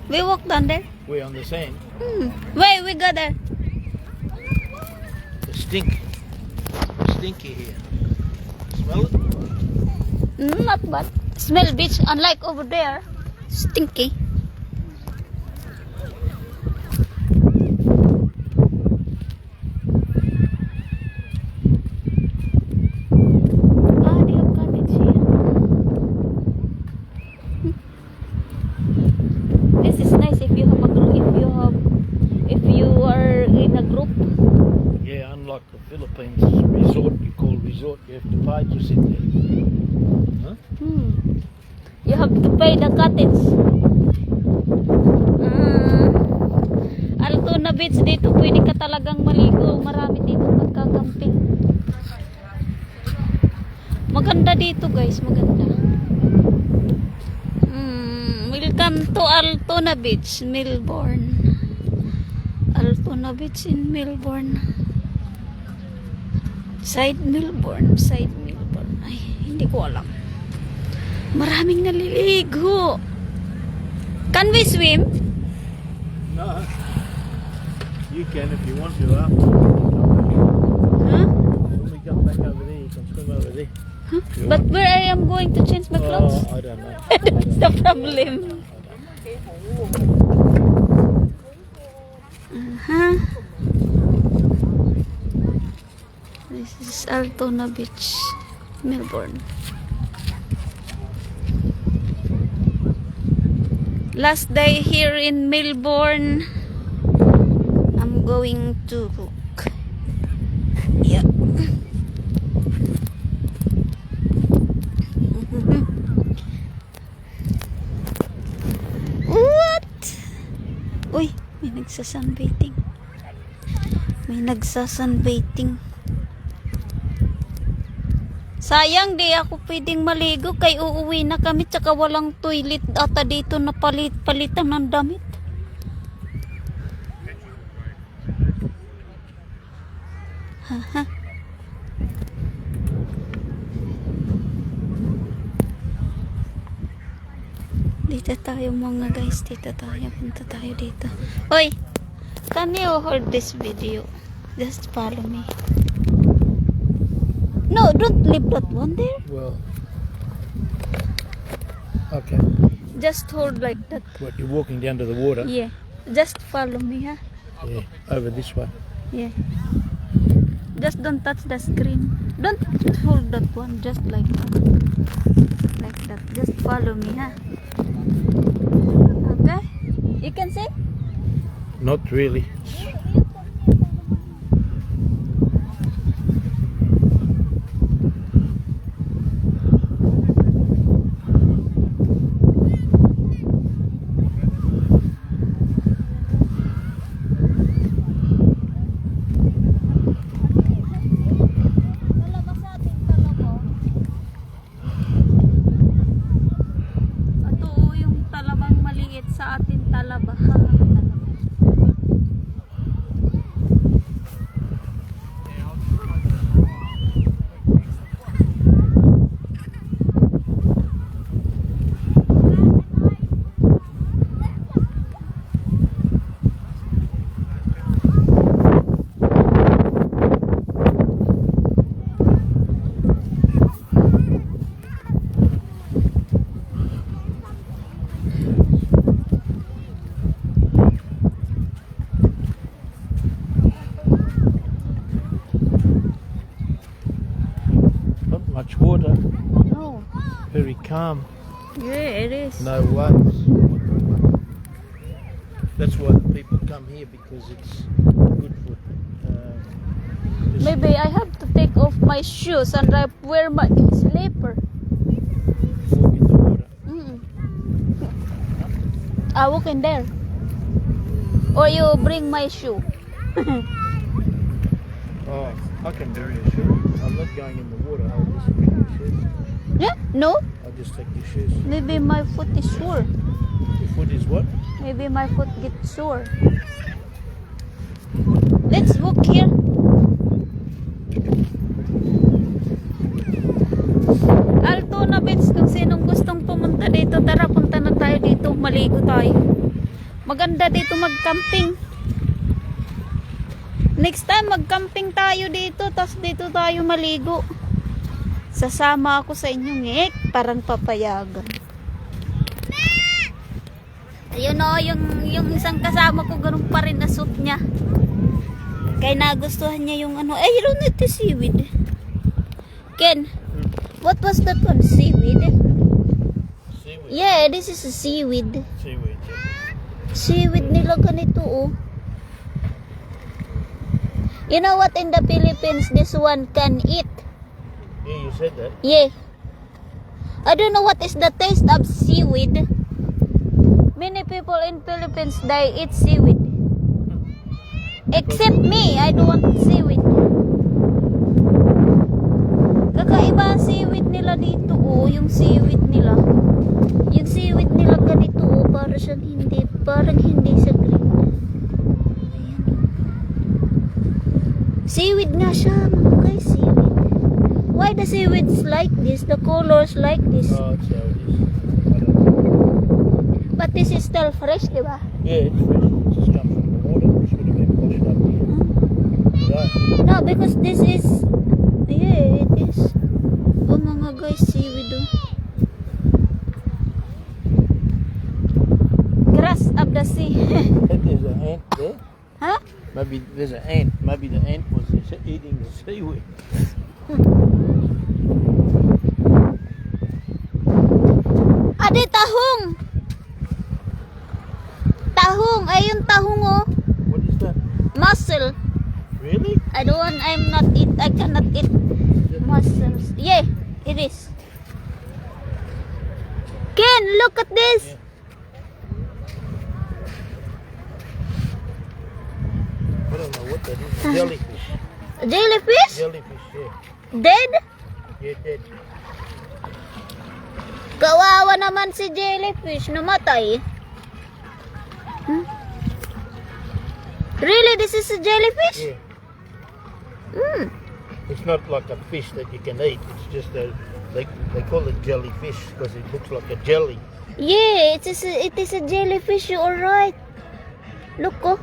We walk down there. We're on the sand. Wait, we go there. The stink. Stinky here. Smell it? Not bad. Smell beach, unlike over there. Stinky. Ah, they have cottage here. This is nice if you have a group, if you are in a group. Yeah, unlike the Philippines resort, you call resort, you have to pay to sit there. Huh? You have to pay the cottage. Altoona Beach dito, pwede ka talagang maligo. Marami dito nagkakamping. Maganda dito guys, maganda. Welcome to Altoona Beach, Melbourne. Altoona Beach in Melbourne. Side Melbourne. Ay, hindi ko alam. Maraming naliligo. Can we swim? No. You can if you want to, huh? Huh? When we come back over there, you can swim over there. Huh? But where I am going to change my clothes? Oh, I don't know. That's the problem. This is Altoona Beach, Melbourne. Last day here in Melbourne. I'm going to cook. Yeah. What? Uy, may nagsasunbathing. Sayang di ako pwedeng maligo kay uuwi na kami tsaka walang toilet ata dito na palitan ng damit. Haha. Dito tayo mga guys, dito tayo, punta tayo dito. Oy, can you hold this video? Just follow me. No, don't leave that one there. Well, okay. Just hold like that. What, you're walking down to the water? Yeah. Just follow me, huh? Yeah, over this way. Yeah. Just don't touch the screen. Don't hold that one. Just like that. Like that. Just follow me, huh? Okay? You can see? Not really. Sa atin talaba. Much water, No. very calm, Yeah, it is. no waves. That's why the people come here, because it's good for just Maybe I have to take off my shoes and I wear my slipper. walk in the water. I walk in there. Or you bring my shoe. Oh, I can bring your shoes. I'm not going in the water. I'll just bring your shoes. Yeah? No? I'll just take your shoes. Maybe my foot is sore. Your foot is what? Maybe my foot gets sore. Let's walk here. Altoona Beach, kung sinong gustong pumunta dito, tara punta na tayo dito, maligo tayo. Maganda dito mag-camping. Next time mag-camping tayo dito, tapos dito tayo maligo. Sasama ako sa inyong parang papayagan. Ayun o, yung isang kasama ko, ganun pa rin na suit niya. Kaya nagustuhan niya yung ano. You don't need the seaweed. Ken, what was that one? Seaweed? Seaweed. Yeah, this is a seaweed. Seaweed. Seaweed nila ganito oh. You know what, in the Philippines this one can eat? Yeah, you said that. Yeah. I don't know what is the taste of seaweed. Many people in Philippines, they eat seaweed. Except me, I don't want seaweed. Kakaiba ang seaweed nila dito oh, yung seaweed nila. Yung seaweed nila ganito oh, parang hindi sa green. Ayan. Seaweed nga siya, mga guys, seaweed. Why the seaweeds like this? The colors like this. Oh, that's how it is. I don't know. But this is still fresh, di ba? Yeah, it's fresh. It's just come from the water. It should have been washed up here. Right. No, because this is... Yeah, it is. Oh mga guys, seaweed oh. Grass of the sea. And there's an ant there. Huh? Maybe there's an ant. Maybe the ant was eating the seaweed. Ade, tahong! Tahong! Ayun, tahong oh. What is that? Mussel. Really? I cannot eat mussels. Yeah, it is. Ken, look at this. Yeah. I don't know what that is. Jellyfish. Jellyfish? Jellyfish, yeah. Dead? Yeah, dead. Kawawa naman si jellyfish, namatay. Hmm? Really, this is a jellyfish? Yeah. Hmm. It's not like a fish that you can eat. It's just they call it jellyfish because it looks like a jelly. Yeah, it is a jellyfish, you're alright. Look oh.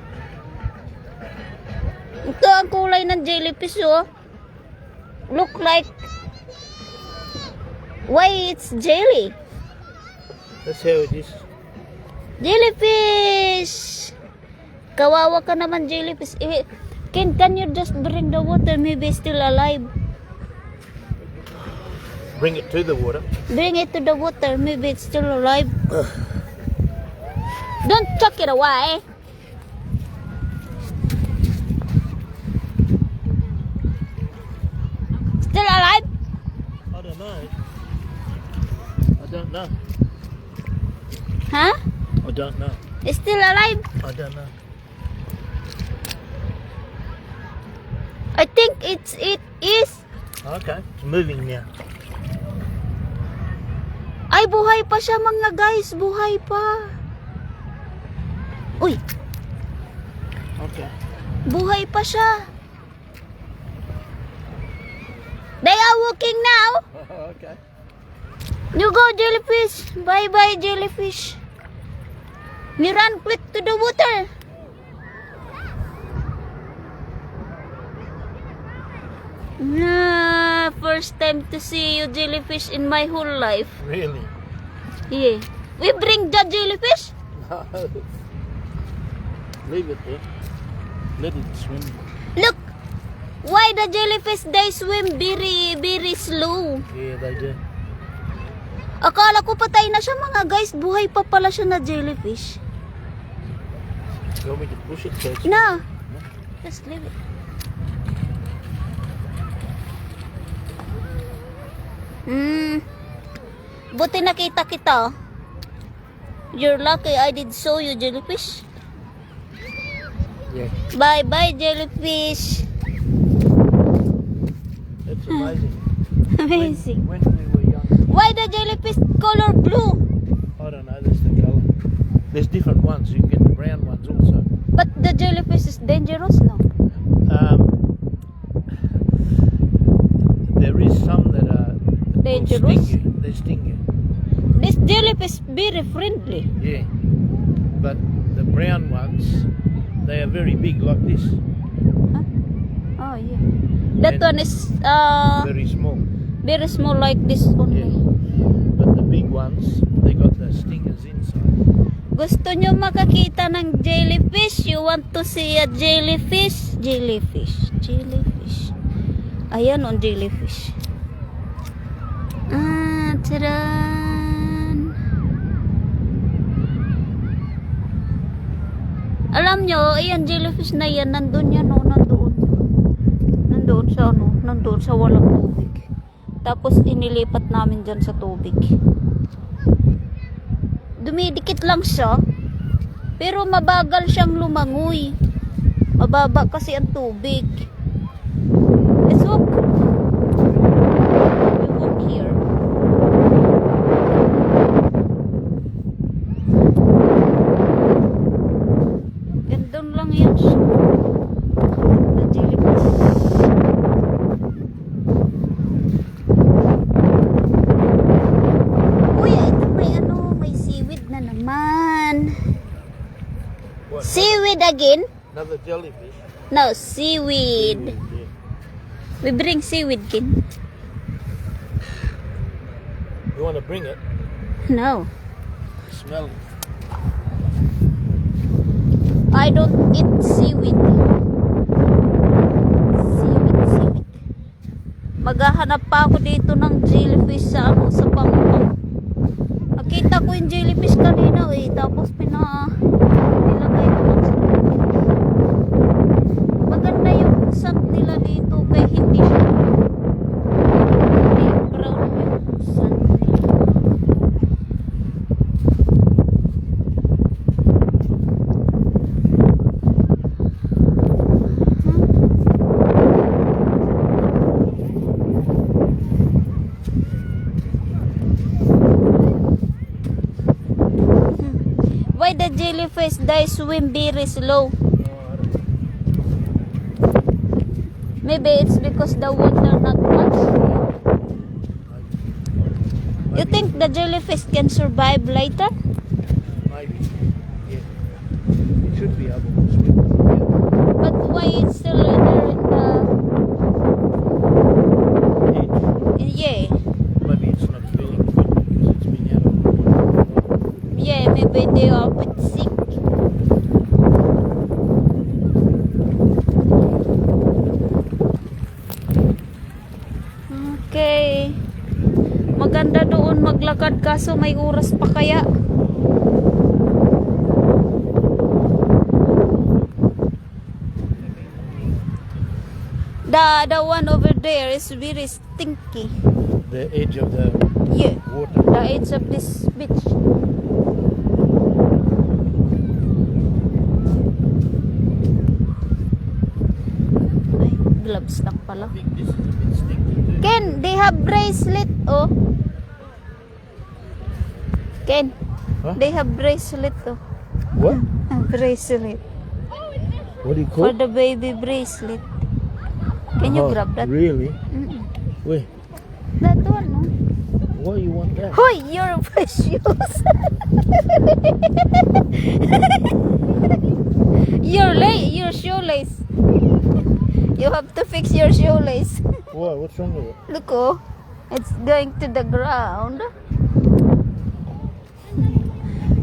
Ito ang kulay ng jellyfish oh. Look like... Why it's jelly? That's how it is. Jellyfish! Kawawa ka naman, jellyfish. Can you just bring the water? Maybe it's still alive. Bring it to the water. Bring it to the water. Maybe it's still alive. Don't chuck it away. Still alive? I don't know. I don't know. Huh? I don't know. It's still alive? I don't know. I think it is. Okay, it's moving now. Ay, buhay pa siya mga guys. Buhay pa. Uy, Okay. buhay pa siya. They are walking now. Okay. You go, jellyfish. Bye-bye, jellyfish. You run quick to the water. Nah, first time to see you jellyfish in my whole life. Really? Yeah. We bring the jellyfish? No. Leave it there. Let it swim. Look, why the jellyfish they swim very slow. Yeah, they do. Akala ko patay na siya mga guys. Buhay pa pala siya na jellyfish. You want me to push it so it's... No. Just leave it. Buti nakita kita. You're lucky I did show you jellyfish. Yeah. Bye-bye jellyfish. That's amazing. Amazing. When we were young, Why the jellyfish color blue? I don't know, that's the colour. There's different ones. You can get the brown ones also. But the jellyfish is dangerous, no? There is some that are will Dangerous? sting you. They sting you. This jellyfish very friendly. Yeah. but the brown ones, they are very big like this. Oh yeah. That And one is Very small. very small like this only. But the big ones, they got the stingers inside. Gusto nyo makakita ng jellyfish? You want to see a jellyfish? Jellyfish. Jellyfish. Ayan on jellyfish. Ah, tadan. Alam nyo, ayan jellyfish na yan. Nandun yan o, nandun. Nandun sa ano, nandun sa walang tubig. Tapos inilipat namin dyan sa tubig. Dumidikit lang siya, pero mabagal siyang lumangoy. Mababa kasi ang tubig. Let's walk. We walk here. Gandun lang yan siya. The jellyfish. Uy, ito may ano, may seaweed na naman. What? Seaweed again? Another jellyfish. No, seaweed. Yeah. We bring seaweed, kin. You want to bring it? No, Smell it. I don't eat seaweed. Seaweed. Maghahanap pa ako dito ng jellyfish sa ano, sa pangpang. Nakita ko yung jellyfish kanina eh, tapos nilagay ko lang sa maganda yung sand nila dito kaya hindi siya brown yung sand nila. Why the jellyfish they swim very slow? Maybe it's because the water not much. You think the jellyfish can survive later? Maybe. Yeah. It should be able to swim. But why it's still there in the Yeah. yeah Maybe it's not feeling good because it's been out of the water. yeah maybe they are a bit sick. Okay. Maganda doon maglakad kaso may oras pa kaya. The one over there is very stinky. The edge of the Yeah, water. the edge of this beach. Ay, gloves lang pala. I think this is a bit stinky too. Ken, they have bracelet, oh. Ken, Huh? they have bracelet, oh. What? A bracelet. What do you For call it? the baby bracelet. Can you Oh, grab that? Really? Mm-mm. Where? That one, no? Why you want that? Hoy, your shoes. Your shoelace. You have to fix your shoelace. Why? What's wrong with it? Look, oh. It's going to the ground.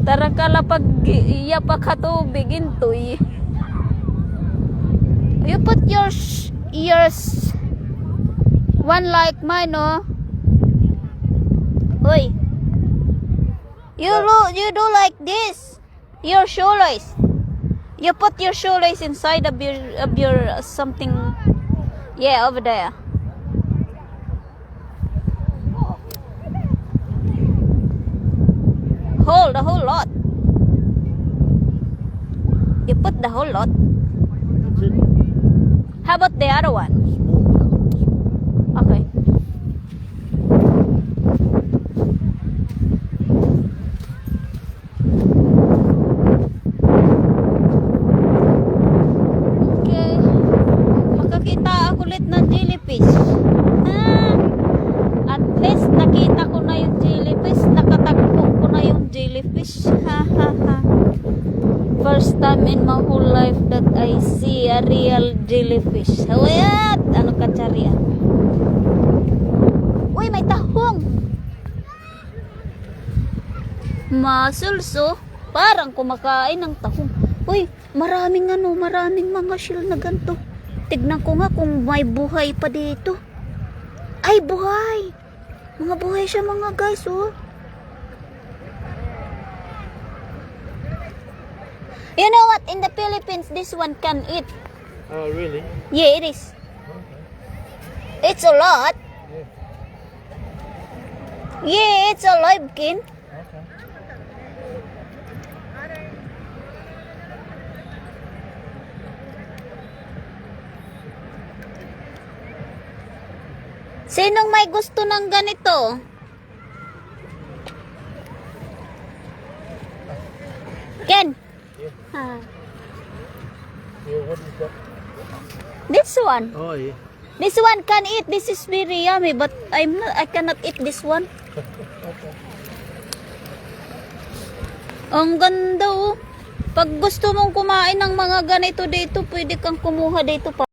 Tara kala pag iya pa katubig intoy. You put yours one like mine, no? Oi. You do like this. Your shoelace. You put your shoelace inside of your something. Yeah, over there. The whole lot. You put the whole lot. That's it. How about the other one? Small. Okay. Okay. Makakita ako ulit ng jellyfish. Ah, at least nakita ko na yung jellyfish. Nakatagpo ko na yung jellyfish. Ha ha ha. First time in my whole life that I see a real jellyfish. Hawayat! Ano ka, Charia? Uy, may tahong! Mussels, oh. Parang kumakain ng tahong. Uy, maraming mga shell na ganito. Tignan ko nga kung may buhay pa dito. Ay, buhay! Mga buhay siya, mga guys, oh. You know what? In the Philippines, this one can eat. Oh, really? Yeah, it is. It's a lot. Yeah, it's alive, Ken. Okay. Sinong may gusto ng ganito? Ken? Ah, Yeah, what is that? this one. Oh, yeah. This one can eat. This is very yummy, but I cannot eat this one. Ang ganda, oh. Pag gusto mong kumain ng mga ganito dito, pwede kang kumuha dito pa.